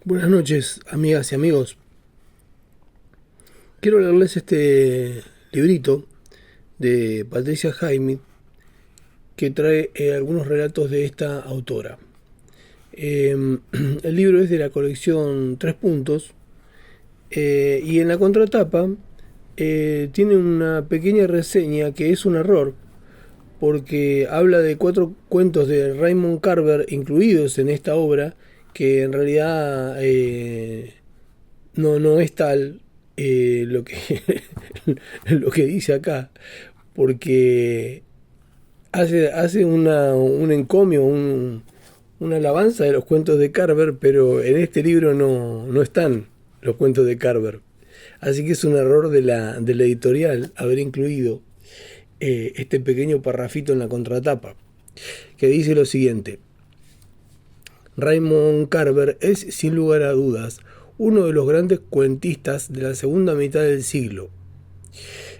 Buenas noches, amigas y amigos. Quiero leerles este librito de Patricia Jaime que trae algunos relatos de esta autora. El libro es de la colección Tres Puntos y en la contratapa tiene una pequeña reseña que es un error porque habla de 4 cuentos de Raymond Carver incluidos en esta obra que en realidad no es tal lo que lo que dice acá, porque hace un encomio, una alabanza de los cuentos de Carver, pero en este libro no están los cuentos de Carver. Así que es un error de la editorial haber incluido este pequeño parrafito en la contratapa, que dice lo siguiente. Raymond Carver es, sin lugar a dudas, uno de los grandes cuentistas de la segunda mitad del siglo.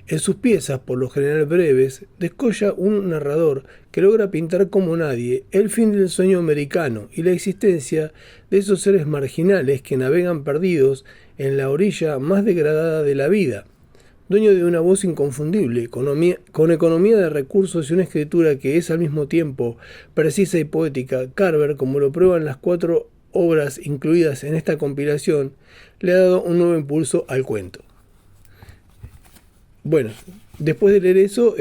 En sus piezas, por lo general breves, descolla un narrador que logra pintar como nadie el fin del sueño americano y la existencia de esos seres marginales que navegan perdidos en la orilla más degradada de la vida. Dueño de una voz inconfundible, con economía de recursos y una escritura que es al mismo tiempo precisa y poética, Carver, como lo prueban las 4 obras incluidas en esta compilación, le ha dado un nuevo impulso al cuento. Bueno, después de leer eso,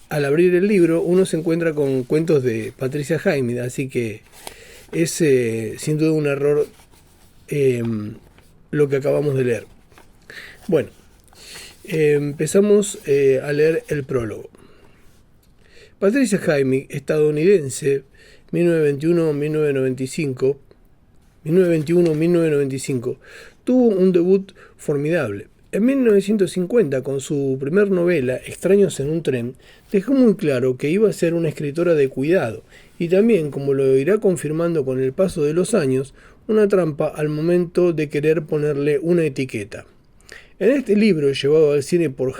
al abrir el libro uno se encuentra con cuentos de Patricia Jaime, así que es sin duda un error eh, lo que acabamos de leer. Bueno, empezamos a leer el prólogo. Patricia Jaime, estadounidense, 1921-1995, 1921-1995, tuvo un debut formidable. En 1950, con su primer novela, Extraños en un tren, dejó muy claro que iba a ser una escritora de cuidado y también, como lo irá confirmando con el paso de los años, una trampa al momento de querer ponerle una etiqueta. En este libro, llevado al cine por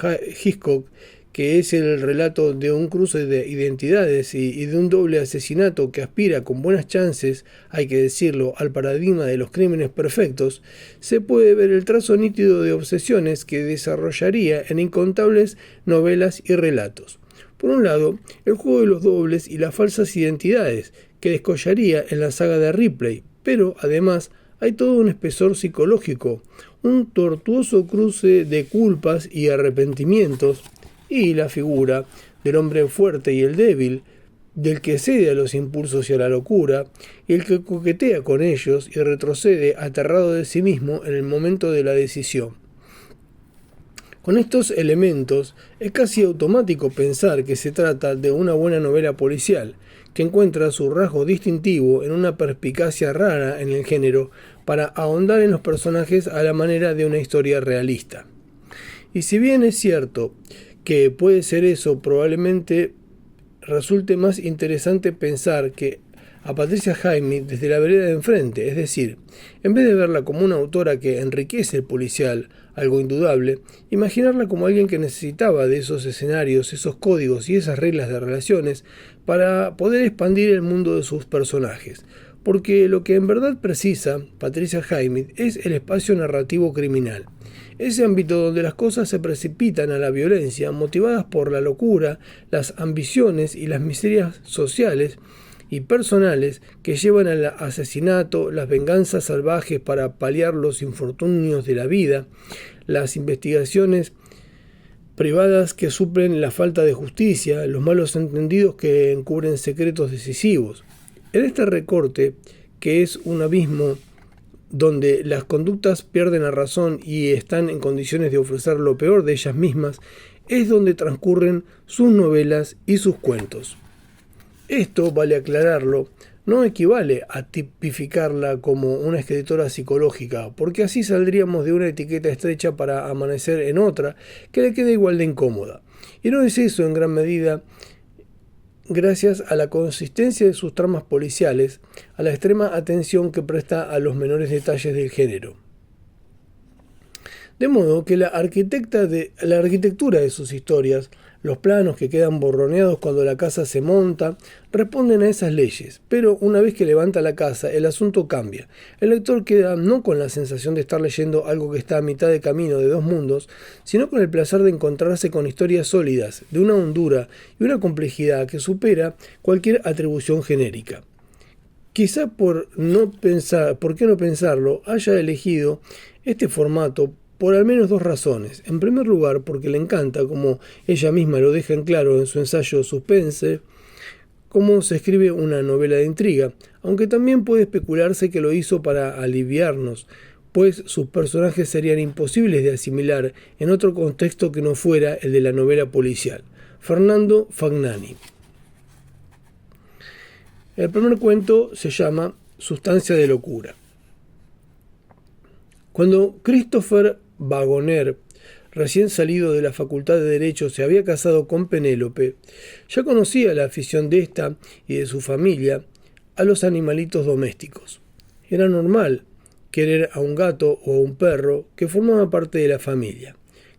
Hitchcock, que es el relato de un cruce de identidades y de un doble asesinato que aspira con buenas chances, hay que decirlo, al paradigma de los crímenes perfectos, se puede ver el trazo nítido de obsesiones que desarrollaría en incontables novelas y relatos. Por un lado, el juego de los dobles y las falsas identidades, que descollaría en la saga de Ripley, pero además hay todo un espesor psicológico, un tortuoso cruce de culpas y arrepentimientos, y la figura del hombre fuerte y el débil, del que cede a los impulsos y a la locura, y el que coquetea con ellos y retrocede aterrado de sí mismo en el momento de la decisión. Con estos elementos es casi automático pensar que se trata de una buena novela policial, que encuentra su rasgo distintivo en una perspicacia rara en el género para ahondar en los personajes a la manera de una historia realista. Y si bien es cierto que puede ser eso, probablemente resulte más interesante pensar que a Patricia Jaime desde la vereda de enfrente, es decir, en vez de verla como una autora que enriquece el policial, algo indudable, imaginarla como alguien que necesitaba de esos escenarios, esos códigos y esas reglas de relaciones para poder expandir el mundo de sus personajes. Porque lo que en verdad precisa Patricia Jaime es el espacio narrativo criminal. Ese ámbito donde las cosas se precipitan a la violencia, motivadas por la locura, las ambiciones y las miserias sociales y personales que llevan al asesinato, las venganzas salvajes para paliar los infortunios de la vida, las investigaciones privadas que suplen la falta de justicia, los malos entendidos que encubren secretos decisivos. En este recorte, que es un abismo donde las conductas pierden la razón y están en condiciones de ofrecer lo peor de ellas mismas, es donde transcurren sus novelas y sus cuentos. Esto, vale aclararlo, no equivale a tipificarla como una escritora psicológica, porque así saldríamos de una etiqueta estrecha para amanecer en otra que le queda igual de incómoda. Y no es eso en gran medida gracias a la consistencia de sus tramas policiales, a la extrema atención que presta a los menores detalles del género. De modo que la arquitectura de sus historias Los planos que quedan borroneados cuando la casa se monta responden a esas leyes, pero una vez que levanta la casa, el asunto cambia. El lector queda no con la sensación de estar leyendo algo que está a mitad de camino de dos mundos, sino con el placer de encontrarse con historias sólidas, de una hondura y una complejidad que supera cualquier atribución genérica. Quizá por qué no pensarlo, haya elegido este formato por al menos dos razones. En primer lugar, porque le encanta, como ella misma lo deja en claro en su ensayo Suspense, cómo se escribe una novela de intriga, aunque también puede especularse que lo hizo para aliviarnos, pues sus personajes serían imposibles de asimilar en otro contexto que no fuera el de la novela policial. Fernando Fagnani. El primer cuento se llama Sustancia de locura. Cuando Christopher Wagoner, recién salido de la Facultad de Derecho, se había casado con Penélope, ya conocía la afición de ésta y de su familia a los animalitos domésticos. Era normal querer a un gato o a un perro que formaba parte de la familia.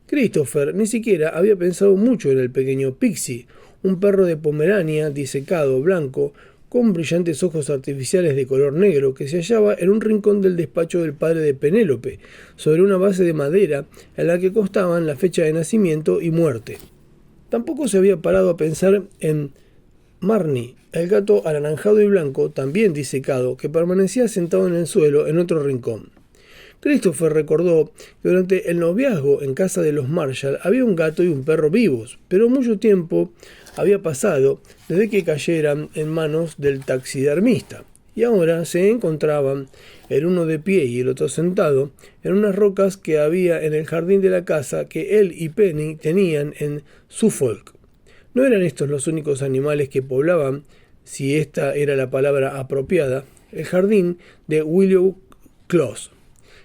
Christopher ni siquiera había pensado mucho en el pequeño Pixie, un perro de Pomerania disecado, blanco, con brillantes ojos artificiales de color negro, que se hallaba en un rincón del despacho del padre de Penélope, sobre una base de madera en la que constaban la fecha de nacimiento y muerte. Tampoco se había parado a pensar en Marnie, el gato anaranjado y blanco, también disecado, que permanecía sentado en el suelo en otro rincón. Christopher recordó que durante el noviazgo en casa de los Marshall había un gato y un perro vivos, pero mucho tiempo había pasado desde que cayeran en manos del taxidermista, y ahora se encontraban el uno de pie y el otro sentado en unas rocas que había en el jardín de la casa que él y Penny tenían en Suffolk. No eran estos los únicos animales que poblaban, si esta era la palabra apropiada, el jardín de Willow Close.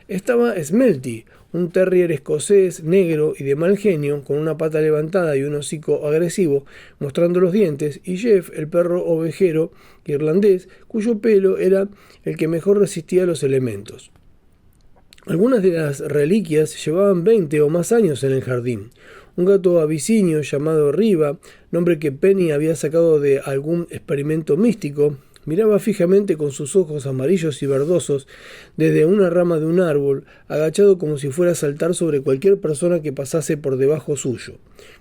Estaba Smelty, un terrier escocés negro y de mal genio, con una pata levantada y un hocico agresivo, mostrando los dientes, y Jeff, el perro ovejero irlandés, cuyo pelo era el que mejor resistía los elementos. Algunas de las reliquias llevaban 20 o más años en el jardín. Un gato abisinio llamado Riva, nombre que Penny había sacado de algún experimento místico, miraba fijamente con sus ojos amarillos y verdosos desde una rama de un árbol, agachado como si fuera a saltar sobre cualquier persona que pasase por debajo suyo.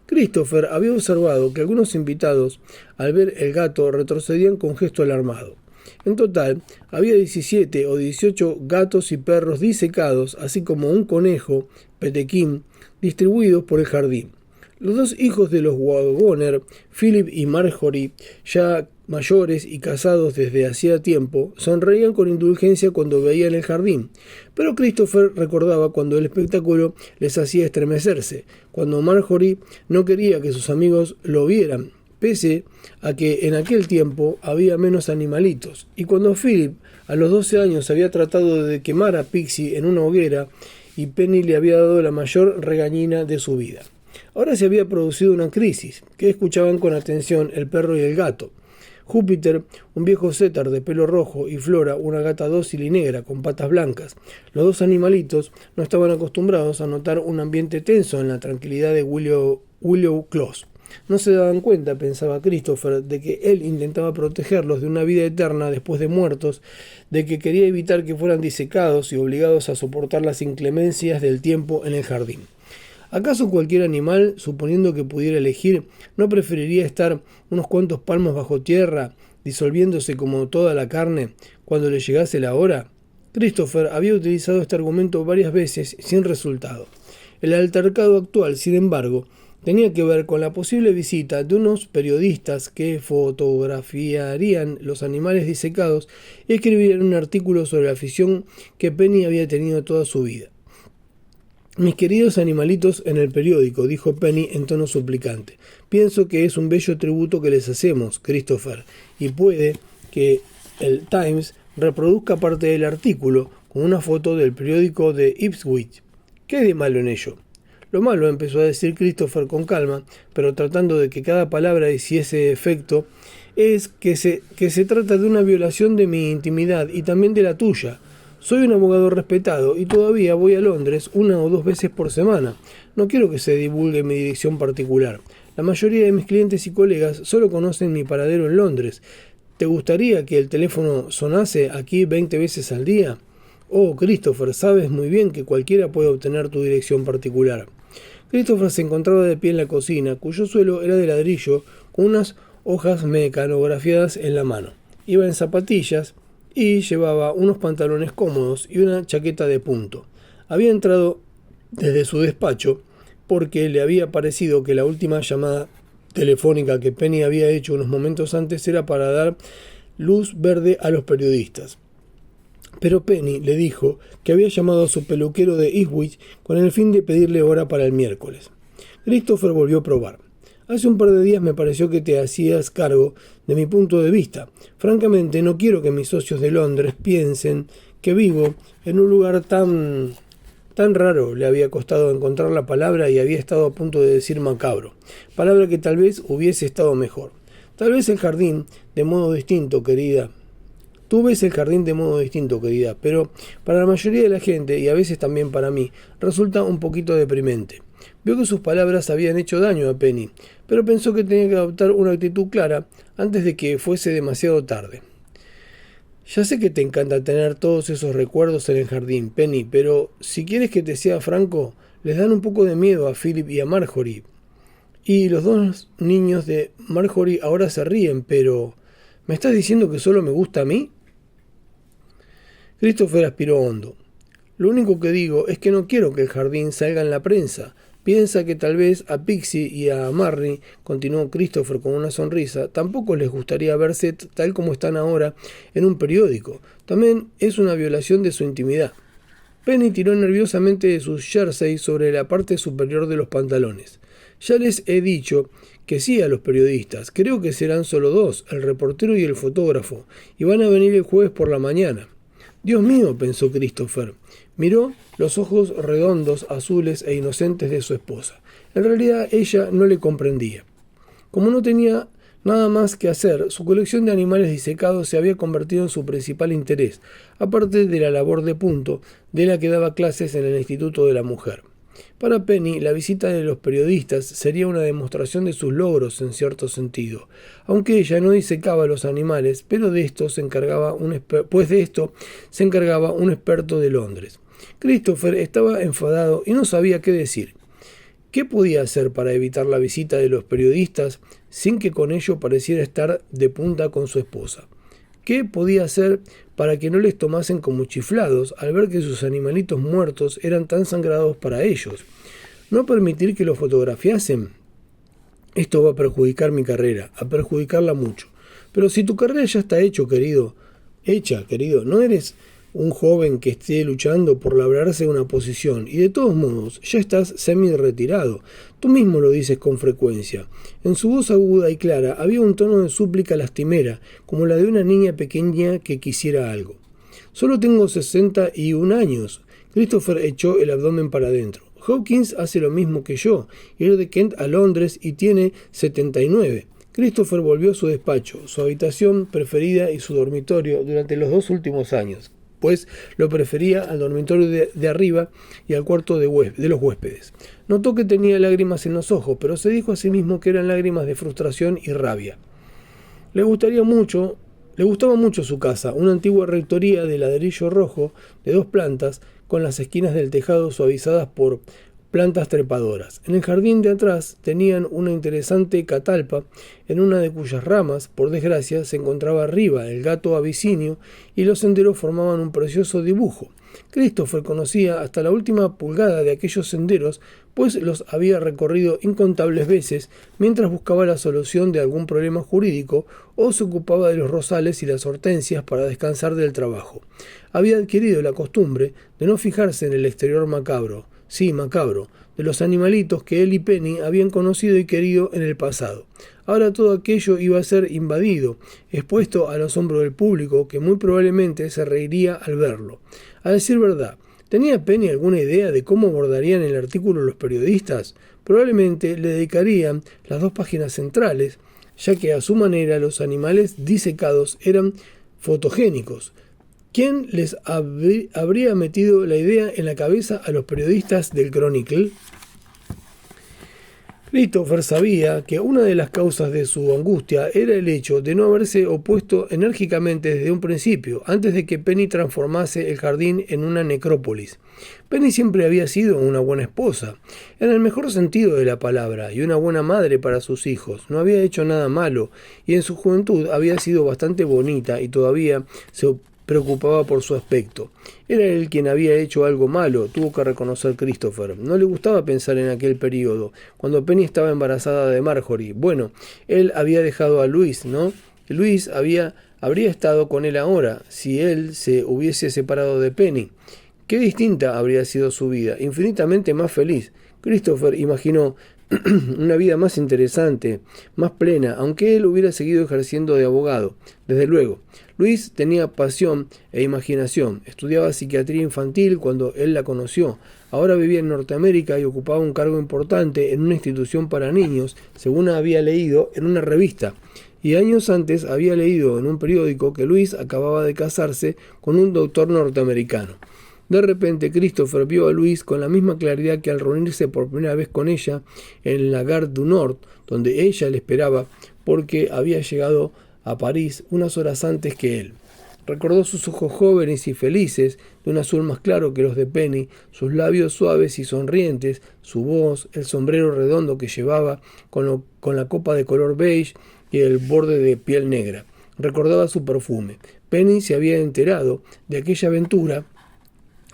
Christopher había observado que algunos invitados, al ver el gato, retrocedían con gesto alarmado. En total, había 17 o 18 gatos y perros disecados, así como un conejo, Petequín, distribuidos por el jardín. Los dos hijos de los Wagoner, Philip y Marjorie, ya mayores y casados desde hacía tiempo, sonreían con indulgencia cuando veían el jardín, pero Christopher recordaba cuando el espectáculo les hacía estremecerse, cuando Marjorie no quería que sus amigos lo vieran, pese a que en aquel tiempo había menos animalitos, y cuando Philip a los 12 años había tratado de quemar a Pixie en una hoguera y Penny le había dado la mayor regañina de su vida. Ahora se había producido una crisis, que escuchaban con atención el perro y el gato. Júpiter, un viejo setter de pelo rojo, y Flora, una gata dócil y negra con patas blancas. Los dos animalitos no estaban acostumbrados a notar un ambiente tenso en la tranquilidad de Willow Close. No se daban cuenta, pensaba Christopher, de que él intentaba protegerlos de una vida eterna después de muertos, de que quería evitar que fueran disecados y obligados a soportar las inclemencias del tiempo en el jardín. ¿Acaso cualquier animal, suponiendo que pudiera elegir, no preferiría estar unos cuantos palmos bajo tierra, disolviéndose como toda la carne, cuando le llegase la hora? Christopher había utilizado este argumento varias veces sin resultado. El altercado actual, sin embargo, tenía que ver con la posible visita de unos periodistas que fotografiarían los animales disecados y escribirían un artículo sobre la afición que Penny había tenido toda su vida. «Mis queridos animalitos en el periódico», dijo Penny en tono suplicante. «Pienso que es un bello tributo que les hacemos, Christopher, y puede que el Times reproduzca parte del artículo con una foto del periódico de Ipswich. ¿Qué hay de malo en ello?» «Lo malo», empezó a decir Christopher con calma, pero tratando de que cada palabra hiciese efecto, «es que se trata de una violación de mi intimidad y también de la tuya. Soy un abogado respetado y todavía voy a Londres 1 o 2 veces por semana. No quiero que se divulgue mi dirección particular. La mayoría de mis clientes y colegas solo conocen mi paradero en Londres. ¿Te gustaría que el teléfono sonase aquí 20 veces al día? Oh, Christopher, sabes muy bien que cualquiera puede obtener tu dirección particular. Christopher se encontraba de pie en la cocina, cuyo suelo era de ladrillo, con unas hojas mecanografiadas en la mano. Iba en zapatillas y llevaba unos pantalones cómodos y una chaqueta de punto. Había entrado desde su despacho porque le había parecido que la última llamada telefónica que Penny había hecho unos momentos antes era para dar luz verde a los periodistas. Pero Penny le dijo que había llamado a su peluquero de Ipswich con el fin de pedirle hora para el miércoles. Christopher volvió a probar. Hace un par de días me pareció que te hacías cargo de mi punto de vista. Francamente, no quiero que mis socios de Londres piensen que vivo en un lugar tan raro. Le había costado encontrar la palabra y había estado a punto de decir macabro, palabra que tal vez hubiese estado mejor. Tal vez el jardín de modo distinto, querida. Tú ves el jardín de modo distinto, querida, pero para la mayoría de la gente, y a veces también para mí, resulta un poquito deprimente. Vio que sus palabras habían hecho daño a Penny, pero pensó que tenía que adoptar una actitud clara antes de que fuese demasiado tarde. Ya sé que te encanta tener todos esos recuerdos en el jardín, Penny, pero si quieres que te sea franco, les dan un poco de miedo a Philip y a Marjorie. Y los dos niños de Marjorie ahora se ríen, pero ¿me estás diciendo que solo me gusta a mí? Christopher aspiró hondo. Lo único que digo es que no quiero que el jardín salga en la prensa. Piensa que tal vez a Pixie y a Marry, continuó Christopher con una sonrisa, tampoco les gustaría verse tal como están ahora en un periódico. También es una violación de su intimidad. Penny tiró nerviosamente de su jersey sobre la parte superior de los pantalones. Ya les he dicho que sí a los periodistas. Creo que serán solo dos, el reportero y el fotógrafo, y van a venir el jueves por la mañana. Dios mío, pensó Christopher. Miró los ojos redondos, azules e inocentes de su esposa. En realidad ella no le comprendía. Como no tenía nada más que hacer, su colección de animales disecados se había convertido en su principal interés, aparte de la labor de punto de la que daba clases en el Instituto de la Mujer. Para Penny, la visita de los periodistas sería una demostración de sus logros en cierto sentido, aunque ella no disecaba los animales, pero de esto se encargaba un experto de Londres. Christopher estaba enfadado y no sabía qué decir. ¿Qué podía hacer para evitar la visita de los periodistas sin que con ello pareciera estar de punta con su esposa? ¿Qué podía hacer para que no les tomasen como chiflados al ver que sus animalitos muertos eran tan sagrados para ellos? ¿No permitir que los fotografiasen? Esto va a perjudicar mi carrera, a perjudicarla mucho. Pero si tu carrera ya está hecha, querido, no eres un joven que esté luchando por labrarse una posición, y de todos modos ya estás semi-retirado. Tú mismo lo dices con frecuencia. En su voz aguda y clara había un tono de súplica lastimera, como la de una niña pequeña que quisiera algo. Solo tengo 61 años. Christopher echó el abdomen para adentro. Hawkins hace lo mismo que yo, ir de Kent a Londres y tiene 79. Christopher volvió a su despacho, su habitación preferida y su dormitorio durante los 2 últimos años, pues lo prefería al dormitorio de arriba y al cuarto de los huéspedes. Notó que tenía lágrimas en los ojos, pero se dijo a sí mismo que eran lágrimas de frustración y rabia. Le gustaba mucho su casa, una antigua rectoría de ladrillo rojo de 2 plantas, con las esquinas del tejado suavizadas por plantas trepadoras. En el jardín de atrás tenían una interesante catalpa, en una de cuyas ramas, por desgracia, se encontraba arriba el gato abisinio, y los senderos formaban un precioso dibujo. Christopher conocía hasta la última pulgada de aquellos senderos, pues los había recorrido incontables veces mientras buscaba la solución de algún problema jurídico o se ocupaba de los rosales y las hortensias para descansar del trabajo. Había adquirido la costumbre de no fijarse en el exterior macabro, de los animalitos que él y Penny habían conocido y querido en el pasado. Ahora todo aquello iba a ser invadido, expuesto al asombro del público, que muy probablemente se reiría al verlo. A decir verdad, ¿tenía Penny alguna idea de cómo abordarían el artículo los periodistas? Probablemente le dedicarían las 2 páginas centrales, ya que a su manera los animales disecados eran fotogénicos. ¿Quién les habría metido la idea en la cabeza a los periodistas del Chronicle? Christopher sabía que una de las causas de su angustia era el hecho de no haberse opuesto enérgicamente desde un principio, antes de que Penny transformase el jardín en una necrópolis. Penny siempre había sido una buena esposa, en el mejor sentido de la palabra, y una buena madre para sus hijos. No había hecho nada malo, y en su juventud había sido bastante bonita y todavía se preocupaba por su aspecto. Era él quien había hecho algo malo, tuvo que reconocer Christopher. No le gustaba pensar en aquel período, cuando Penny estaba embarazada de Marjorie. Bueno, él había dejado a Luis, ¿no? Luis habría estado con él ahora, si él se hubiese separado de Penny. Qué distinta habría sido su vida, infinitamente más feliz. Christopher imaginó una vida más interesante, más plena, aunque él hubiera seguido ejerciendo de abogado. Desde luego, Luis tenía pasión e imaginación. Estudiaba psiquiatría infantil cuando él la conoció. Ahora vivía en Norteamérica y ocupaba un cargo importante en una institución para niños, según había leído en una revista. Y años antes había leído en un periódico que Luis acababa de casarse con un doctor norteamericano. De repente, Christopher vio a Luis con la misma claridad que al reunirse por primera vez con ella en la Gare du Nord, donde ella le esperaba porque había llegado a París unas horas antes que él. Recordó sus ojos jóvenes y felices, de un azul más claro que los de Penny, sus labios suaves y sonrientes, su voz, el sombrero redondo que llevaba con la copa de color beige y el borde de piel negra. Recordaba su perfume. Penny se había enterado de aquella aventura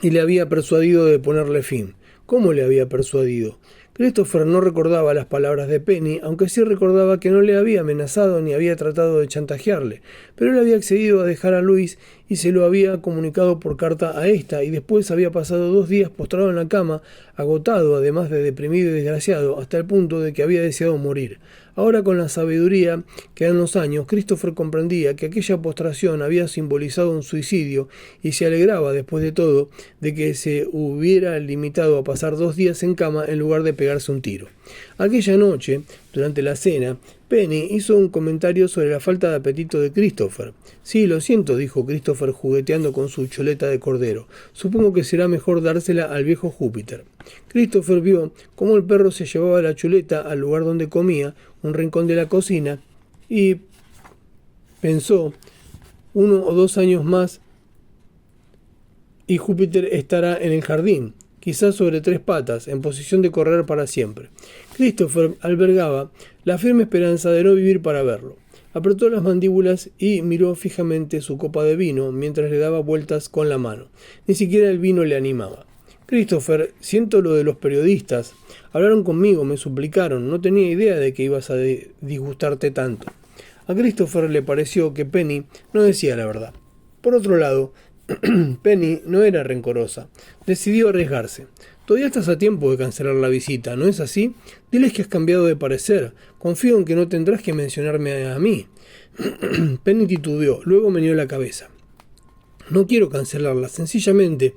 y le había persuadido de ponerle fin. ¿Cómo le había persuadido? Christopher no recordaba las palabras de Penny, aunque sí recordaba que no le había amenazado ni había tratado de chantajearle, pero él había accedido a dejar a Luis y se lo había comunicado por carta a esta, y después había pasado 2 días postrado en la cama, agotado, además de deprimido y desgraciado, hasta el punto de que había deseado morir. Ahora, con la sabiduría que dan los años, Christopher comprendía que aquella postración había simbolizado un suicidio y se alegraba, después de todo, de que se hubiera limitado a pasar 2 días en cama en lugar de pegarse un tiro. Aquella noche, durante la cena, Penny hizo un comentario sobre la falta de apetito de Christopher. «Sí, lo siento», dijo Christopher jugueteando con su chuleta de cordero. «Supongo que será mejor dársela al viejo Júpiter». Christopher vio cómo el perro se llevaba la chuleta al lugar donde comía, un rincón de la cocina, y pensó, 1 o 2 años más y Júpiter estará en el jardín, quizás sobre 3 patas, en posición de correr para siempre. Christopher albergaba la firme esperanza de no vivir para verlo. Apretó las mandíbulas y miró fijamente su copa de vino mientras le daba vueltas con la mano. Ni siquiera el vino le animaba. «Christopher, siento lo de los periodistas. Hablaron conmigo, me suplicaron. No tenía idea de que ibas a disgustarte tanto». A Christopher le pareció que Penny no decía la verdad. Por otro lado, Penny no era rencorosa. Decidió arriesgarse. «Todavía estás a tiempo de cancelar la visita, ¿no es así? Diles que has cambiado de parecer. Confío en que no tendrás que mencionarme a mí». Penny titubeó, luego meneó la cabeza. «No quiero cancelarla, sencillamente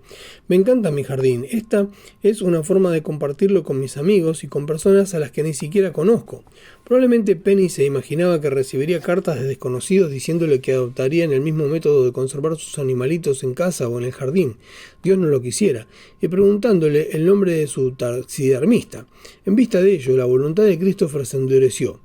me encanta mi jardín. Esta es una forma de compartirlo con mis amigos y con personas a las que ni siquiera conozco». Probablemente Penny se imaginaba que recibiría cartas de desconocidos diciéndole que adoptarían el mismo método de conservar sus animalitos en casa o en el jardín, Dios no lo quisiera, y preguntándole el nombre de su taxidermista. En vista de ello, la voluntad de Christopher se endureció.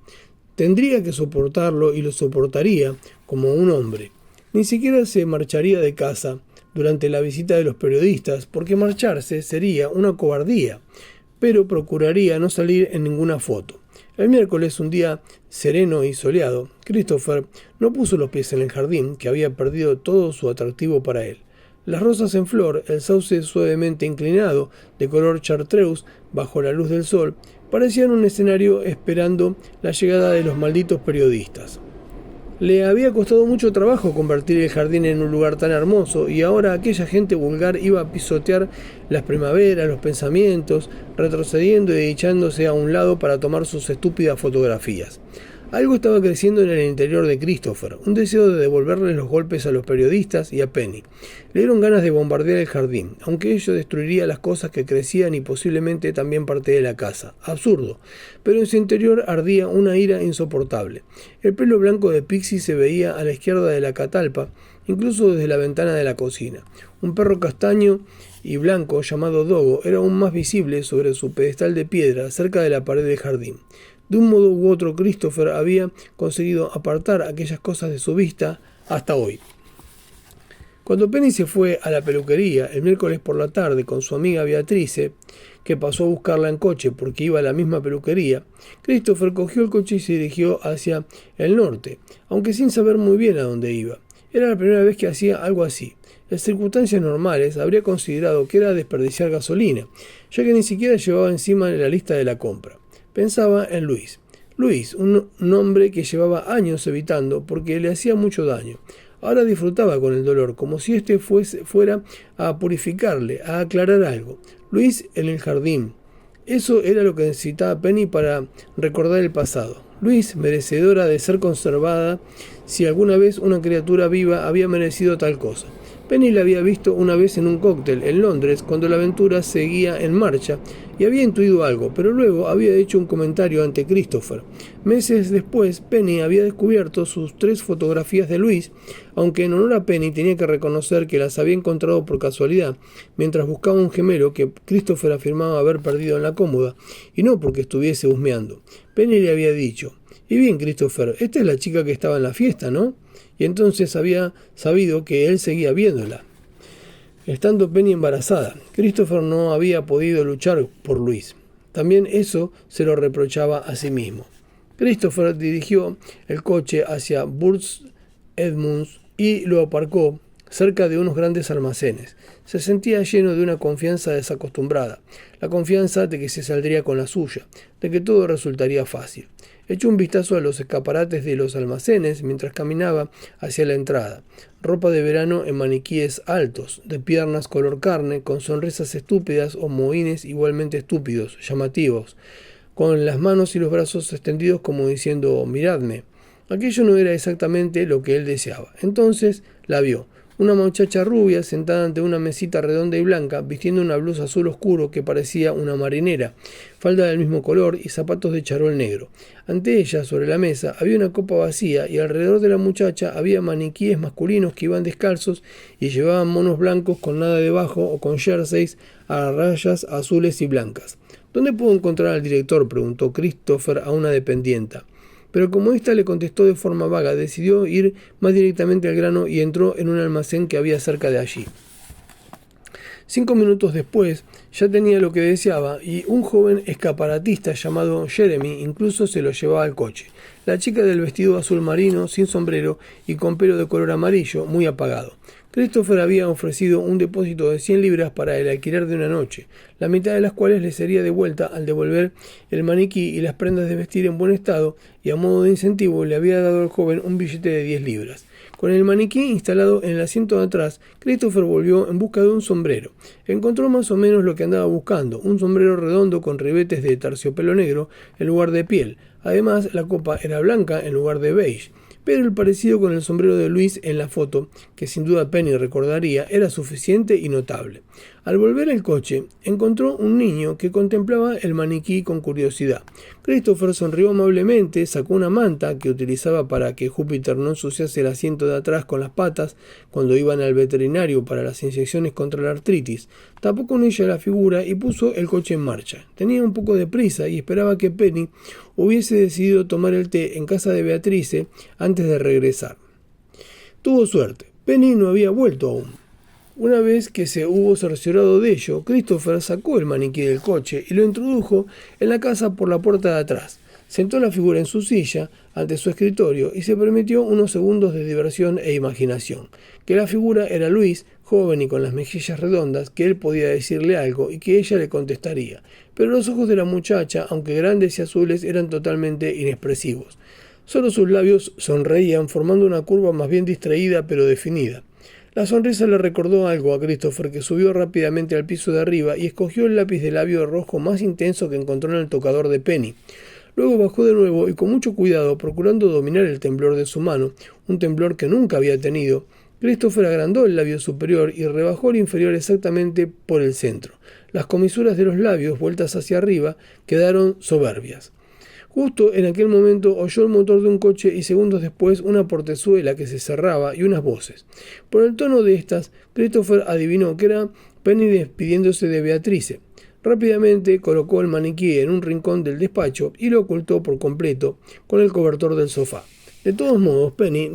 Tendría que soportarlo y lo soportaría como un hombre. Ni siquiera se marcharía de casa durante la visita de los periodistas, porque marcharse sería una cobardía, pero procuraría no salir en ninguna foto. El miércoles, un día sereno y soleado, Christopher no puso los pies en el jardín, que había perdido todo su atractivo para él. Las rosas en flor, el sauce suavemente inclinado, de color chartreuse, bajo la luz del sol, parecían un escenario esperando la llegada de los malditos periodistas. Le había costado mucho trabajo convertir el jardín en un lugar tan hermoso, y ahora aquella gente vulgar iba a pisotear las primaveras, los pensamientos, retrocediendo y echándose a un lado para tomar sus estúpidas fotografías. Algo estaba creciendo en el interior de Christopher, un deseo de devolverles los golpes a los periodistas y a Penny. Le dieron ganas de bombardear el jardín, aunque ello destruiría las cosas que crecían y posiblemente también parte de la casa. Absurdo, pero en su interior ardía una ira insoportable. El pelo blanco de Pixie se veía a la izquierda de la catalpa, incluso desde la ventana de la cocina. Un perro castaño y blanco llamado Dogo era aún más visible sobre su pedestal de piedra cerca de la pared del jardín. De un modo u otro, Christopher había conseguido apartar aquellas cosas de su vista hasta hoy. Cuando Penny se fue a la peluquería el miércoles por la tarde con su amiga Beatrice, que pasó a buscarla en coche porque iba a la misma peluquería, Christopher cogió el coche y se dirigió hacia el norte, aunque sin saber muy bien a dónde iba. Era la primera vez que hacía algo así. En circunstancias normales habría considerado que era desperdiciar gasolina, ya que ni siquiera llevaba encima la lista de la compra. Pensaba en Luis. Luis, un hombre que llevaba años evitando porque le hacía mucho daño. Ahora disfrutaba con el dolor, como si éste fuera a purificarle, a aclarar algo. Luis en el jardín. Eso era lo que necesitaba Penny para recordar el pasado. Luis, merecedora de ser conservada, si alguna vez una criatura viva había merecido tal cosa. Penny la había visto una vez en un cóctel en Londres cuando la aventura seguía en marcha y había intuido algo, pero luego había hecho un comentario ante Christopher. Meses después, Penny había descubierto sus 3 fotografías de Luis, aunque en honor a Penny tenía que reconocer que las había encontrado por casualidad, mientras buscaba un gemelo que Christopher afirmaba haber perdido en la cómoda, y no porque estuviese husmeando. Penny le había dicho: «Y bien, Christopher, esta es la chica que estaba en la fiesta, ¿no?». Y entonces había sabido que él seguía viéndola. Estando Penny embarazada, Christopher no había podido luchar por Luis. También eso se lo reprochaba a sí mismo. Christopher dirigió el coche hacia Burns Edmunds y lo aparcó cerca de unos grandes almacenes. Se sentía lleno de una confianza desacostumbrada, la confianza de que se saldría con la suya, de que todo resultaría fácil. Echó un vistazo a los escaparates de los almacenes mientras caminaba hacia la entrada. Ropa de verano en maniquíes altos, de piernas color carne, con sonrisas estúpidas o mohínes igualmente estúpidos, llamativos, con las manos y los brazos extendidos como diciendo: «Miradme». Aquello no era exactamente lo que él deseaba. Entonces la vio. Una muchacha rubia sentada ante una mesita redonda y blanca, vistiendo una blusa azul oscuro que parecía una marinera, falda del mismo color y zapatos de charol negro. Ante ella, sobre la mesa, había una copa vacía y alrededor de la muchacha había maniquíes masculinos que iban descalzos y llevaban monos blancos con nada debajo o con jerseys a rayas azules y blancas. «¿Dónde puedo encontrar al director?», preguntó Christopher a una dependienta. Pero como ésta le contestó de forma vaga, decidió ir más directamente al grano y entró en un almacén que había cerca de allí. 5 minutos después ya tenía lo que deseaba y un joven escaparatista llamado Jeremy incluso se lo llevaba al coche. La chica del vestido azul marino, sin sombrero y con pelo de color amarillo, muy apagado. Christopher había ofrecido un depósito de 100 libras para el alquiler de una noche, la mitad de las cuales le sería devuelta al devolver el maniquí y las prendas de vestir en buen estado, y a modo de incentivo le había dado al joven un billete de 10 libras. Con el maniquí instalado en el asiento de atrás, Christopher volvió en busca de un sombrero. Encontró más o menos lo que andaba buscando, un sombrero redondo con ribetes de terciopelo negro en lugar de piel. Además, la copa era blanca en lugar de beige. Pero el parecido con el sombrero de Luis en la foto, que sin duda Penny recordaría, era suficiente y notable. Al volver al coche, encontró un niño que contemplaba el maniquí con curiosidad. Christopher sonrió amablemente, sacó una manta que utilizaba para que Júpiter no ensuciase el asiento de atrás con las patas cuando iban al veterinario para las inyecciones contra la artritis, tapó con ella la figura y puso el coche en marcha. Tenía un poco de prisa y esperaba que Penny hubiese decidido tomar el té en casa de Beatrice antes de regresar. Tuvo suerte. Penny no había vuelto aún. Una vez que se hubo cerciorado de ello, Christopher sacó el maniquí del coche y lo introdujo en la casa por la puerta de atrás. Sentó la figura en su silla, ante su escritorio, y se permitió unos segundos de diversión e imaginación. Que la figura era Luis, joven y con las mejillas redondas, que él podía decirle algo y que ella le contestaría. Pero los ojos de la muchacha, aunque grandes y azules, eran totalmente inexpresivos. Solo sus labios sonreían, formando una curva más bien distraída pero definida. La sonrisa le recordó algo a Christopher, que subió rápidamente al piso de arriba y escogió el lápiz de labio rojo más intenso que encontró en el tocador de Penny. Luego bajó de nuevo y con mucho cuidado, procurando dominar el temblor de su mano, un temblor que nunca había tenido, Christopher agrandó el labio superior y rebajó el inferior exactamente por el centro. Las comisuras de los labios, vueltas hacia arriba, quedaron soberbias. Justo en aquel momento oyó el motor de un coche y segundos después una portezuela que se cerraba y unas voces. Por el tono de estas, Christopher adivinó que era Penny despidiéndose de Beatrice. Rápidamente colocó el maniquí en un rincón del despacho y lo ocultó por completo con el cobertor del sofá. De todos modos, Penny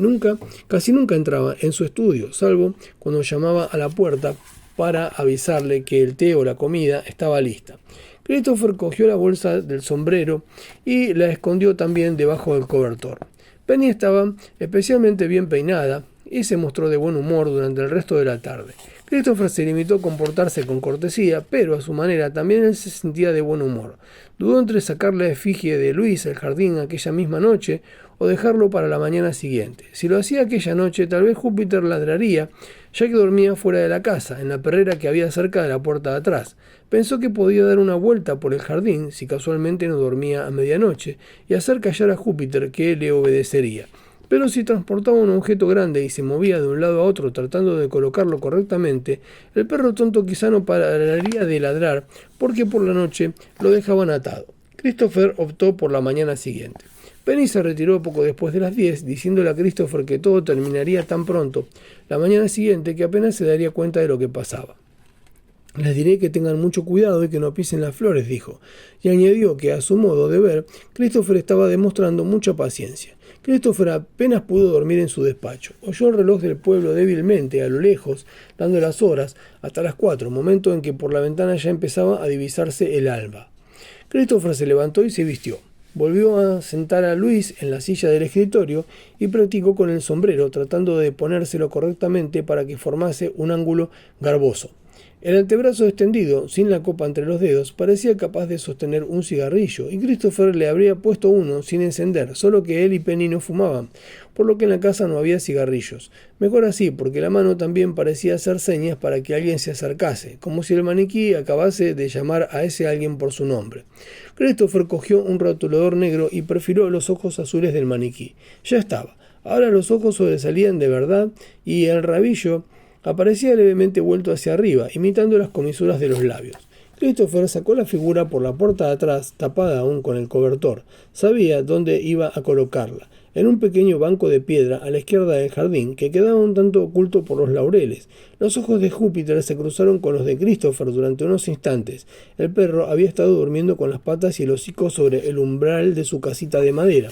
casi nunca entraba en su estudio, salvo cuando llamaba a la puerta para avisarle que el té o la comida estaba lista. Christopher cogió la bolsa del sombrero y la escondió también debajo del cobertor. Penny estaba especialmente bien peinada y se mostró de buen humor durante el resto de la tarde. Christopher se limitó a comportarse con cortesía, pero a su manera también él se sentía de buen humor. Dudó entre sacar la efigie de Luis al jardín aquella misma noche o dejarlo para la mañana siguiente. Si lo hacía aquella noche, tal vez Júpiter ladraría, ya que dormía fuera de la casa, en la perrera que había cerca de la puerta de atrás. Pensó que podía dar una vuelta por el jardín, si casualmente no dormía a medianoche, y hacer callar a Júpiter, que le obedecería. Pero si transportaba un objeto grande y se movía de un lado a otro tratando de colocarlo correctamente, el perro tonto quizá no pararía de ladrar, porque por la noche lo dejaban atado. Christopher optó por la mañana siguiente. Penny se retiró poco después de las 10, diciéndole a Christopher que todo terminaría tan pronto la mañana siguiente que apenas se daría cuenta de lo que pasaba. Les diré que tengan mucho cuidado y que no pisen las flores, dijo, y añadió que a su modo de ver, Christopher estaba demostrando mucha paciencia. Christopher apenas pudo dormir en su despacho. Oyó el reloj del pueblo débilmente, a lo lejos, dando las horas, hasta las 4, momento en que por la ventana ya empezaba a divisarse el alba. Christopher se levantó y se vistió. Volvió a sentar a Luis en la silla del escritorio y practicó con el sombrero, tratando de ponérselo correctamente para que formase un ángulo garboso. El antebrazo extendido, sin la copa entre los dedos, parecía capaz de sostener un cigarrillo, y Christopher le habría puesto uno sin encender, solo que él y Penny no fumaban, por lo que en la casa no había cigarrillos. Mejor así, porque la mano también parecía hacer señas para que alguien se acercase, como si el maniquí acabase de llamar a ese alguien por su nombre. Christopher cogió un rotulador negro y perfiló los ojos azules del maniquí. Ya estaba. Ahora los ojos sobresalían de verdad y el rabillo aparecía levemente vuelto hacia arriba, imitando las comisuras de los labios. Christopher sacó la figura por la puerta de atrás, tapada aún con el cobertor. Sabía dónde iba a colocarla, en un pequeño banco de piedra a la izquierda del jardín, que quedaba un tanto oculto por los laureles. Los ojos de Júpiter se cruzaron con los de Christopher durante unos instantes. El perro había estado durmiendo con las patas y el hocico sobre el umbral de su casita de madera.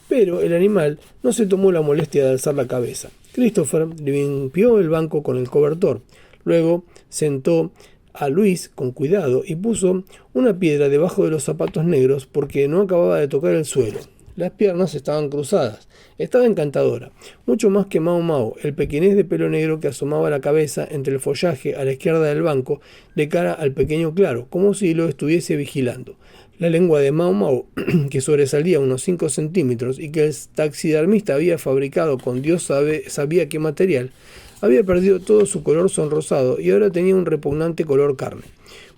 Pero el animal no se tomó la molestia de alzar la cabeza. Christopher limpió el banco con el cobertor. Luego sentó a Luis con cuidado y puso una piedra debajo de los zapatos negros porque no acababa de tocar el suelo. Las piernas estaban cruzadas. Estaba encantadora, mucho más que Mau Mau, el pequinés de pelo negro que asomaba la cabeza entre el follaje a la izquierda del banco de cara al pequeño claro, como si lo estuviese vigilando. La lengua de Mau Mau, que sobresalía unos 5 centímetros y que el taxidermista había fabricado con Dios sabía qué material, había perdido todo su color sonrosado y ahora tenía un repugnante color carne.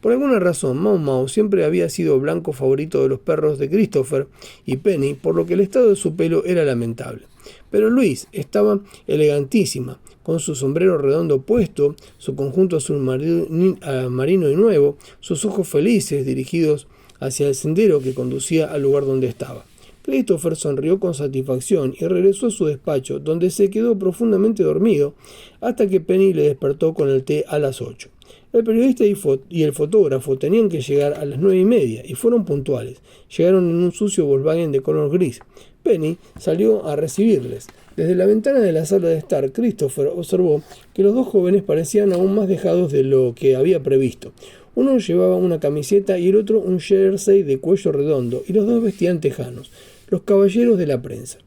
Por alguna razón, Mau Mau siempre había sido blanco favorito de los perros de Christopher y Penny, por lo que el estado de su pelo era lamentable. Pero Luis estaba elegantísima, con su sombrero redondo puesto, su conjunto azul marino y nuevo, sus ojos felices dirigidos hacia el sendero que conducía al lugar donde estaba. Christopher sonrió con satisfacción y regresó a su despacho, donde se quedó profundamente dormido hasta que Penny le despertó con el té a las 8. El periodista y el fotógrafo tenían que llegar a las 9:30 y fueron puntuales. Llegaron en un sucio Volkswagen de color gris. Penny salió a recibirles. Desde la ventana de la sala de estar, Christopher observó que los dos jóvenes parecían aún más dejados de lo que había previsto. Uno llevaba una camiseta y el otro un jersey de cuello redondo, y los dos vestían tejanos, los caballeros de la prensa.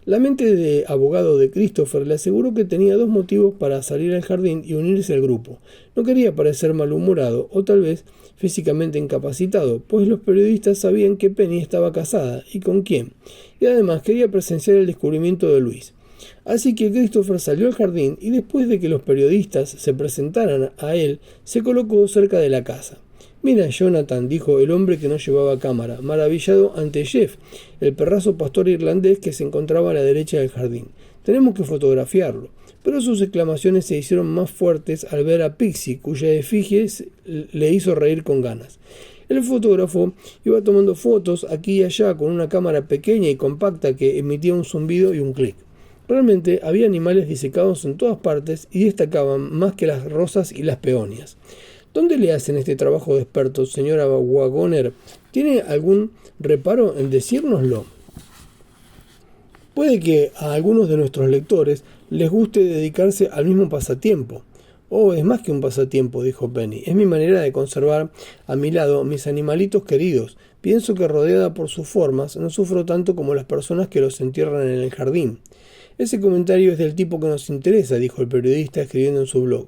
La mente de abogado de Christopher le aseguró que tenía 2 motivos para salir al jardín y unirse al grupo. No quería parecer malhumorado o tal vez físicamente incapacitado, pues los periodistas sabían que Penny estaba casada y con quién, y además quería presenciar el descubrimiento de Luis. Así que Christopher salió al jardín y después de que los periodistas se presentaran a él, se colocó cerca de la casa. «Mira, Jonathan», dijo el hombre que no llevaba cámara, maravillado ante Jeff, el perrazo pastor irlandés que se encontraba a la derecha del jardín. «Tenemos que fotografiarlo». Pero sus exclamaciones se hicieron más fuertes al ver a Pixie, cuya efigie le hizo reír con ganas. El fotógrafo iba tomando fotos aquí y allá con una cámara pequeña y compacta que emitía un zumbido y un clic. Realmente había animales disecados en todas partes y destacaban más que las rosas y las peonias. ¿Dónde le hacen este trabajo de expertos, señora Wagoner? ¿Tiene algún reparo en decírnoslo? Puede que a algunos de nuestros lectores les guste dedicarse al mismo pasatiempo. Oh, es más que un pasatiempo, dijo Penny. Es mi manera de conservar a mi lado mis animalitos queridos. Pienso que rodeada por sus formas, no sufro tanto como las personas que los entierran en el jardín. Ese comentario es del tipo que nos interesa, dijo el periodista escribiendo en su blog.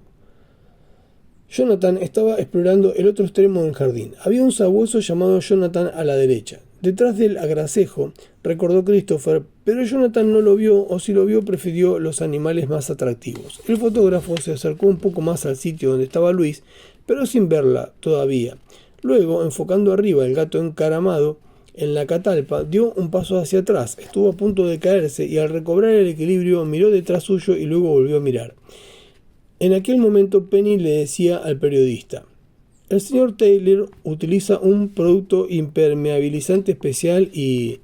Jonathan estaba explorando el otro extremo del jardín. Había un sabueso llamado Jonathan a la derecha. Detrás del agracejo, recordó Christopher, pero Jonathan no lo vio, o si lo vio prefirió los animales más atractivos. El fotógrafo se acercó un poco más al sitio donde estaba Luis, pero sin verla todavía. Luego, enfocando arriba el gato encaramado en la catalpa, dio un paso hacia atrás, estuvo a punto de caerse y al recobrar el equilibrio miró detrás suyo y luego volvió a mirar. En aquel momento Penny le decía al periodista: el señor Taylor utiliza un producto impermeabilizante especial y...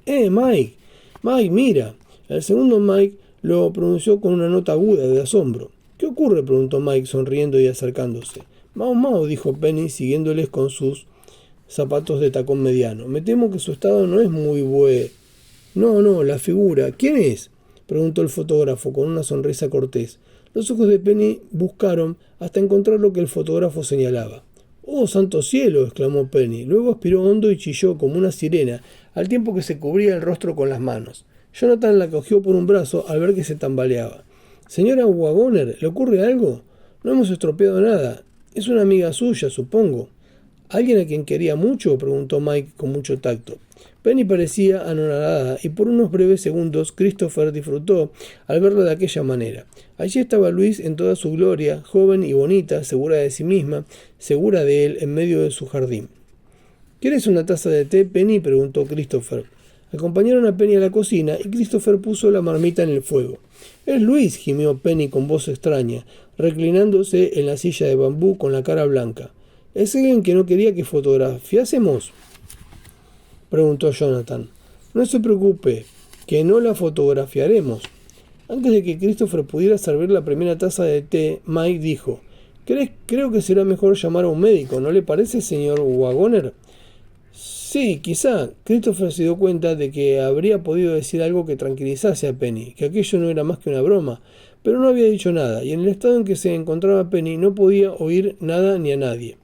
Mike, mira. El segundo Mike lo pronunció con una nota aguda de asombro. ¿Qué ocurre?, preguntó Mike sonriendo y acercándose. Mau, dijo Penny siguiéndoles con sus zapatos de tacón mediano. Me temo que su estado no es muy bueno. No, la figura. ¿Quién es?, preguntó el fotógrafo con una sonrisa cortés. Los ojos de Penny buscaron hasta encontrar lo que el fotógrafo señalaba. ¡Oh, santo cielo!, exclamó Penny. Luego aspiró hondo y chilló como una sirena, al tiempo que se cubría el rostro con las manos. Jonathan la cogió por un brazo al ver que se tambaleaba. «Señora Wagoner, ¿le ocurre algo? No hemos estropeado nada. Es una amiga suya, supongo». «¿Alguien a quien quería mucho?», preguntó Mike con mucho tacto. Penny parecía anonadada y por unos breves segundos Christopher disfrutó al verla de aquella manera. Allí estaba Luis en toda su gloria, joven y bonita, segura de sí misma, segura de él en medio de su jardín. «¿Quieres una taza de té, Penny?», preguntó Christopher. Acompañaron a Penny a la cocina y Christopher puso la marmita en el fuego. «Es Luis», gimió Penny con voz extraña, reclinándose en la silla de bambú con la cara blanca. «¿Es alguien que no quería que fotografiásemos?», preguntó Jonathan. «No se preocupe, que no la fotografiaremos». Antes de que Christopher pudiera servir la primera taza de té, Mike dijo: «Creo que será mejor llamar a un médico, ¿no le parece, señor Wagoner?» «Sí, quizá». Christopher se dio cuenta de que habría podido decir algo que tranquilizase a Penny, que aquello no era más que una broma, pero no había dicho nada, y en el estado en que se encontraba Penny no podía oír nada ni a nadie.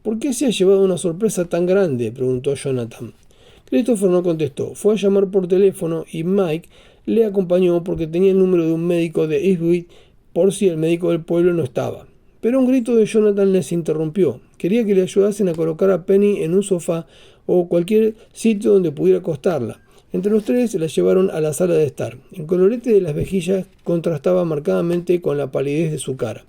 «¿Por qué se ha llevado una sorpresa tan grande?», preguntó Jonathan. Christopher no contestó. Fue a llamar por teléfono y Mike le acompañó porque tenía el número de un médico de Eastwood por si el médico del pueblo no estaba. Pero un grito de Jonathan les interrumpió. Quería que le ayudasen a colocar a Penny en un sofá o cualquier sitio donde pudiera acostarla. Entre los tres la llevaron a la sala de estar. El colorete de las mejillas contrastaba marcadamente con la palidez de su cara.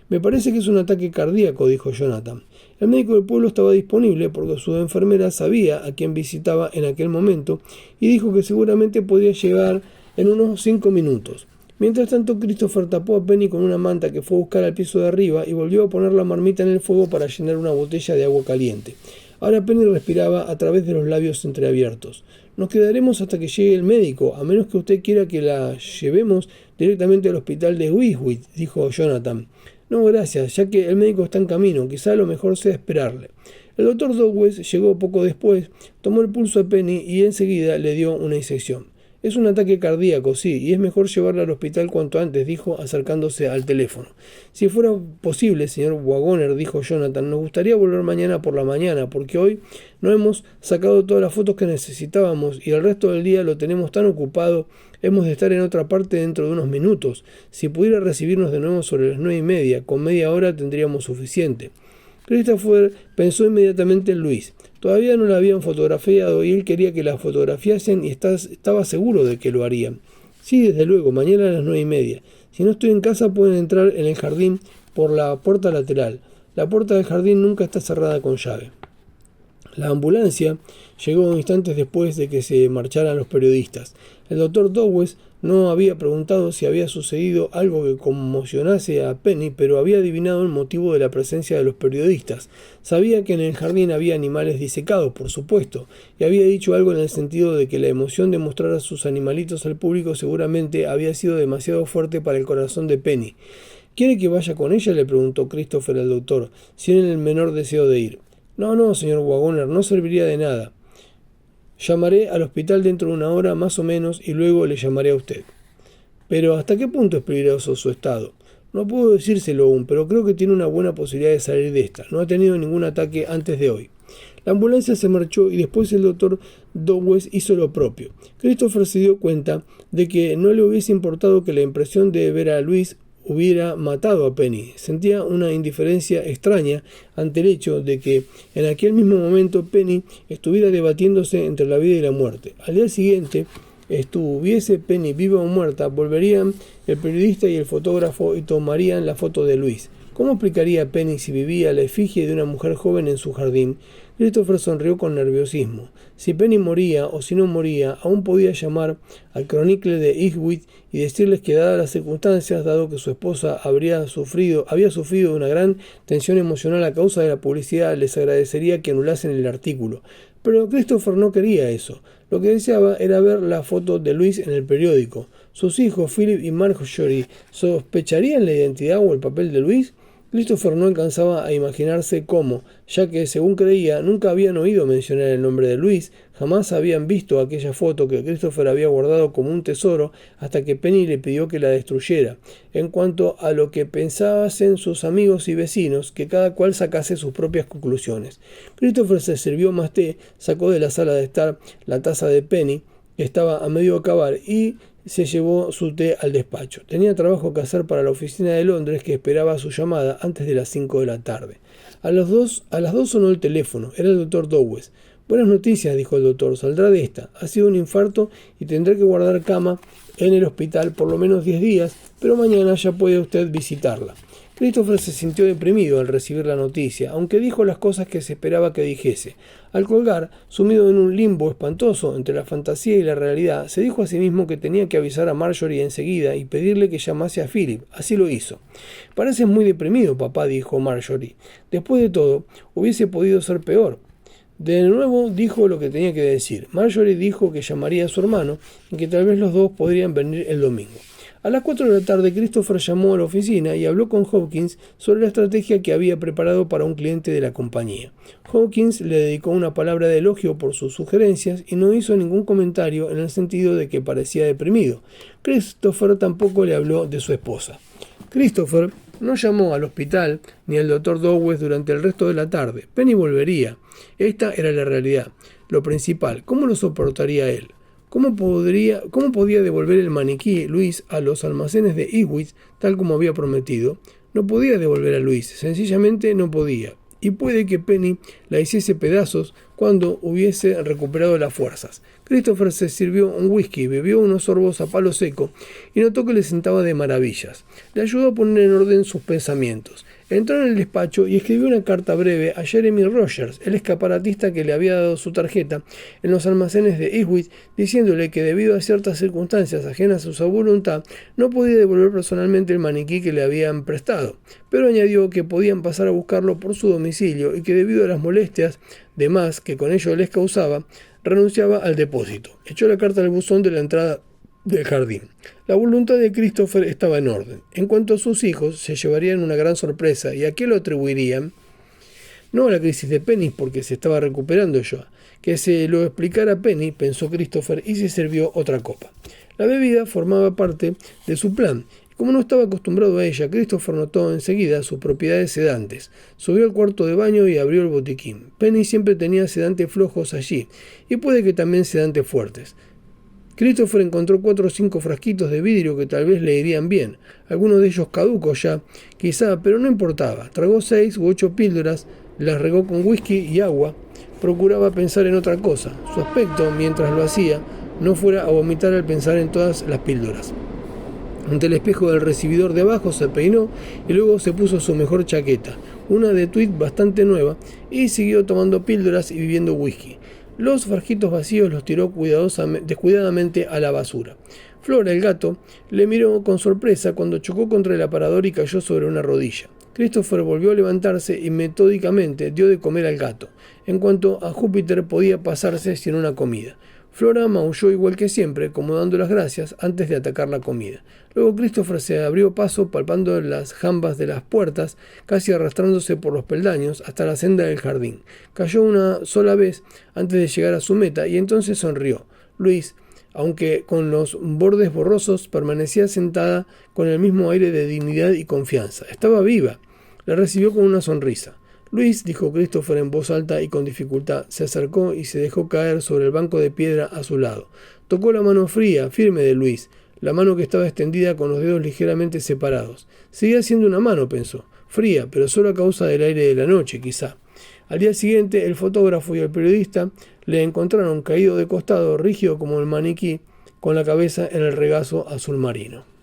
«Me parece que es un ataque cardíaco», dijo Jonathan. El médico del pueblo estaba disponible porque su enfermera sabía a quién visitaba en aquel momento y dijo que seguramente podía llegar en unos 5 minutos. Mientras tanto, Christopher tapó a Penny con una manta que fue a buscar al piso de arriba y volvió a poner la marmita en el fuego para llenar una botella de agua caliente. Ahora Penny respiraba a través de los labios entreabiertos. «Nos quedaremos hasta que llegue el médico, a menos que usted quiera que la llevemos directamente al hospital de Eastwood», dijo Jonathan. «No, gracias, ya que el médico está en camino, quizá lo mejor sea esperarle». El doctor Dowes llegó poco después, tomó el pulso a Penny y enseguida le dio una inyección. «Es un ataque cardíaco, sí, y es mejor llevarla al hospital cuanto antes», dijo acercándose al teléfono. «Si fuera posible, señor Wagoner», dijo Jonathan, «nos gustaría volver mañana por la mañana, porque hoy no hemos sacado todas las fotos que necesitábamos y el resto del día lo tenemos tan ocupado. Hemos de estar en otra parte dentro de unos minutos. Si pudiera recibirnos de nuevo sobre las 9:30, con media hora tendríamos suficiente». Christopher pensó inmediatamente en Luis. Todavía no la habían fotografiado y él quería que la fotografiasen y estaba seguro de que lo harían. «Sí, desde luego, mañana a las 9:30. Si no estoy en casa pueden entrar en el jardín por la puerta lateral. La puerta del jardín nunca está cerrada con llave». La ambulancia llegó instantes después de que se marcharan los periodistas. El doctor Dowes no había preguntado si había sucedido algo que conmocionase a Penny, pero había adivinado el motivo de la presencia de los periodistas. Sabía que en el jardín había animales disecados, por supuesto, y había dicho algo en el sentido de que la emoción de mostrar a sus animalitos al público seguramente había sido demasiado fuerte para el corazón de Penny. ¿Quiere que vaya con ella?, le preguntó Christopher al doctor, sin el menor deseo de ir. No, señor Wagoner, no serviría de nada. Llamaré al hospital dentro de una hora más o menos y luego le llamaré a usted. Pero ¿hasta qué punto es peligroso su estado? No puedo decírselo aún, pero creo que tiene una buena posibilidad de salir de esta. No ha tenido ningún ataque antes de hoy. La ambulancia se marchó y después el doctor Dowes hizo lo propio. Christopher se dio cuenta de que no le hubiese importado que la impresión de ver a Luis hubiera matado a Penny. Sentía una indiferencia extraña ante el hecho de que en aquel mismo momento Penny estuviera debatiéndose entre la vida y la muerte. Al día siguiente, estuviese Penny viva o muerta, volverían el periodista y el fotógrafo y tomarían la foto de Luis. ¿Cómo explicaría a Penny si vivía la efigie de una mujer joven en su jardín? Christopher sonrió con nerviosismo. Si Penny moría o si no moría, aún podía llamar al Chronicle de Ipswich y decirles que, dadas las circunstancias, dado que su esposa había sufrido una gran tensión emocional a causa de la publicidad, les agradecería que anulasen el artículo. Pero Christopher no quería eso. Lo que deseaba era ver la foto de Luis en el periódico. ¿Sus hijos, Philip y Marjorie, sospecharían la identidad o el papel de Luis? Christopher no alcanzaba a imaginarse cómo, ya que, según creía, nunca habían oído mencionar el nombre de Luis, jamás habían visto aquella foto que Christopher había guardado como un tesoro hasta que Penny le pidió que la destruyera. En cuanto a lo que pensasen sus amigos y vecinos, que cada cual sacase sus propias conclusiones. Christopher se sirvió más té, sacó de la sala de estar la taza de Penny, que estaba a medio acabar, y se llevó su té al despacho. Tenía trabajo que hacer para la oficina de Londres, que esperaba su llamada antes de las 5 de la tarde. A las 2 sonó el teléfono. Era el doctor Dowes. Buenas noticias, dijo el doctor. Saldrá de esta. Ha sido un infarto y tendrá que guardar cama en el hospital por lo menos 10 días, pero mañana ya puede usted visitarla. Christopher se sintió deprimido al recibir la noticia, aunque dijo las cosas que se esperaba que dijese. Al colgar, sumido en un limbo espantoso entre la fantasía y la realidad, se dijo a sí mismo que tenía que avisar a Marjorie enseguida y pedirle que llamase a Philip. Así lo hizo. «Pareces muy deprimido, papá», dijo Marjorie. «Después de todo, hubiese podido ser peor». De nuevo dijo lo que tenía que decir. Marjorie dijo que llamaría a su hermano y que tal vez los dos podrían venir el domingo. A las 4 de la tarde, Christopher llamó a la oficina y habló con Hawkins sobre la estrategia que había preparado para un cliente de la compañía. Hawkins le dedicó una palabra de elogio por sus sugerencias y no hizo ningún comentario en el sentido de que parecía deprimido. Christopher tampoco le habló de su esposa. Christopher no llamó al hospital ni al doctor Dowes durante el resto de la tarde. Penny volvería. Esta era la realidad. Lo principal, ¿cómo lo soportaría él? ¿Cómo podía devolver el maniquí Luis a los almacenes de Ipswich tal como había prometido? No podía devolver a Luis, sencillamente no podía. Y puede que Penny la hiciese pedazos cuando hubiese recuperado las fuerzas. Christopher se sirvió un whisky, bebió unos sorbos a palo seco y notó que le sentaba de maravillas. Le ayudó a poner en orden sus pensamientos. Entró en el despacho y escribió una carta breve a Jeremy Rogers, el escaparatista que le había dado su tarjeta en los almacenes de Ipswich, diciéndole que debido a ciertas circunstancias ajenas a su voluntad, no podía devolver personalmente el maniquí que le habían prestado, pero añadió que podían pasar a buscarlo por su domicilio y que debido a las molestias de más que con ello les causaba, renunciaba al depósito. Echó la carta al buzón de la entrada del jardín. La voluntad de Christopher estaba en orden. En cuanto a sus hijos, se llevarían una gran sorpresa. ¿Y a qué lo atribuirían? No a la crisis de Penny, porque se estaba recuperando ya. Que se lo explicara Penny, pensó Christopher, y se sirvió otra copa. La bebida formaba parte de su plan. Como no estaba acostumbrado a ella, Christopher notó enseguida sus propiedades sedantes. Subió al cuarto de baño y abrió el botiquín. Penny siempre tenía sedantes flojos allí, y puede que también sedantes fuertes. Christopher encontró 4 o 5 frasquitos de vidrio que tal vez le irían bien, algunos de ellos caducos ya, quizá, pero no importaba. Tragó 6 u 8 píldoras, las regó con whisky y agua. Procuraba pensar en otra cosa. Su aspecto, mientras lo hacía, no fuera a vomitar al pensar en todas las píldoras. Ante el espejo del recibidor de abajo se peinó y luego se puso su mejor chaqueta, una de tweed bastante nueva, y siguió tomando píldoras y bebiendo whisky. Los frasquitos vacíos los tiró descuidadamente a la basura. Flora, el gato, le miró con sorpresa cuando chocó contra el aparador y cayó sobre una rodilla. Christopher volvió a levantarse y metódicamente dio de comer al gato, en cuanto a Júpiter podía pasarse sin una comida. Flora maulló igual que siempre, como dando las gracias antes de atacar la comida. Luego Christopher se abrió paso palpando las jambas de las puertas, casi arrastrándose por los peldaños hasta la senda del jardín. Cayó una sola vez antes de llegar a su meta y entonces sonrió. Louise, aunque con los bordes borrosos, permanecía sentada con el mismo aire de dignidad y confianza. Estaba viva. La recibió con una sonrisa. Luis, dijo Christopher en voz alta y con dificultad, se acercó y se dejó caer sobre el banco de piedra a su lado. Tocó la mano fría, firme de Luis, la mano que estaba extendida con los dedos ligeramente separados. Seguía siendo una mano, pensó, fría, pero solo a causa del aire de la noche, quizá. Al día siguiente, el fotógrafo y el periodista le encontraron caído de costado, rígido como el maniquí, con la cabeza en el regazo azul marino.